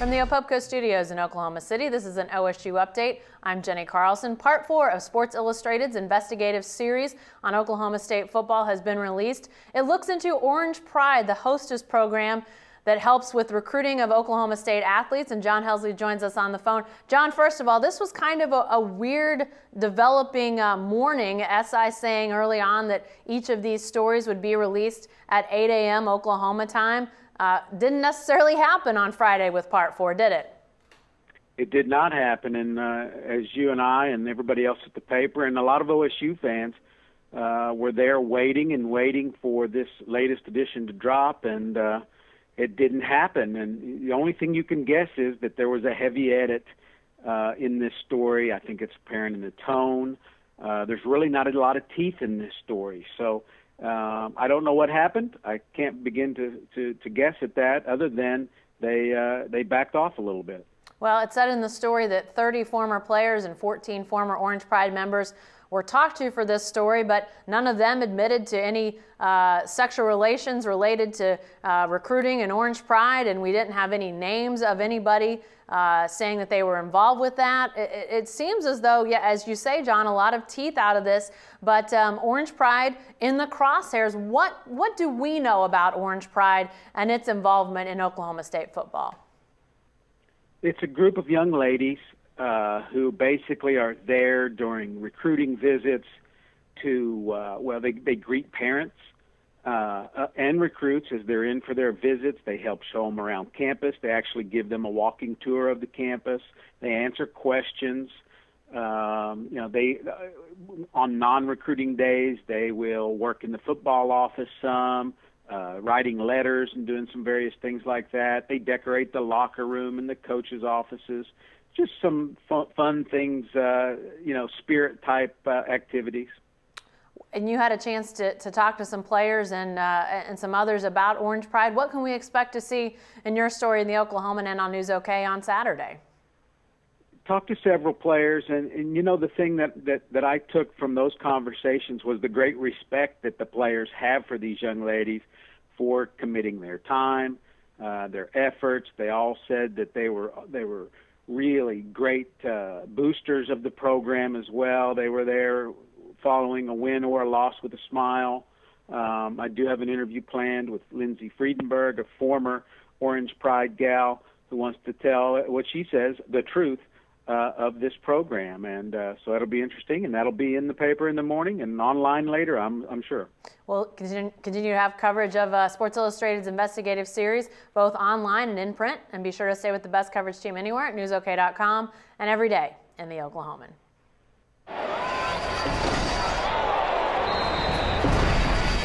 From the Opopco Studios in Oklahoma City, this is an OSU Update. I'm Jenny Carlson. Part 4 of Sports Illustrated's investigative series on Oklahoma State football has been released. It looks into Orange Pride, the Hostess program that helps with recruiting of Oklahoma State athletes, and John Helsley joins us on the phone. John, first of all, this was kind of a weird developing morning. SI saying early on that each of these stories would be released at 8 a.m. Oklahoma time. Didn't necessarily happen on Friday with Part 4, did it? It did not happen, and as you and I and everybody else at the paper and a lot of OSU fans were there waiting for this latest edition to drop, and it didn't happen. And the only thing you can guess is that there was a heavy edit in this story. I think it's apparent in the tone. There's really not a lot of teeth in this story, so I don't know what happened. I can't begin to guess at that, other than they backed off a little bit. Well, it said in the story that 30 former players and 14 former Orange Pride members were talked to for this story, but none of them admitted to any sexual relations related to recruiting and Orange Pride, and we didn't have any names of anybody saying that they were involved with that. It seems as though, yeah, as you say, John, a lot of teeth out of this, but Orange Pride in the crosshairs. What do we know about Orange Pride and its involvement in Oklahoma State football? It's a group of young ladies who basically are there during recruiting visits to, they greet parents and recruits as they're in for their visits. They help show them around campus. They actually give them a walking tour of the campus. They answer questions. On non-recruiting days, they will work in the football office some, writing letters and doing some various things like that. They decorate the locker room and the coaches' offices. Just some fun things, spirit-type activities. And you had a chance to talk to some players and some others about Orange Pride. What can we expect to see in your story in the Oklahoman and on News OK on Saturday? Talked to several players, and the thing that I took from those conversations was the great respect that the players have for these young ladies for committing their time, their efforts. They all said that they were really great boosters of the program as well. They were there following a win or a loss with a smile. I do have an interview planned with Lindsay Friedenberg, a former Orange Pride gal, who wants to tell what she says, the truth of this program, and so that'll be interesting, and that'll be in the paper in the morning and online later, I'm sure. Well, continue to have coverage of Sports Illustrated's investigative series, both online and in print, and be sure to stay with the best coverage team anywhere at newsok.com and every day in the Oklahoman.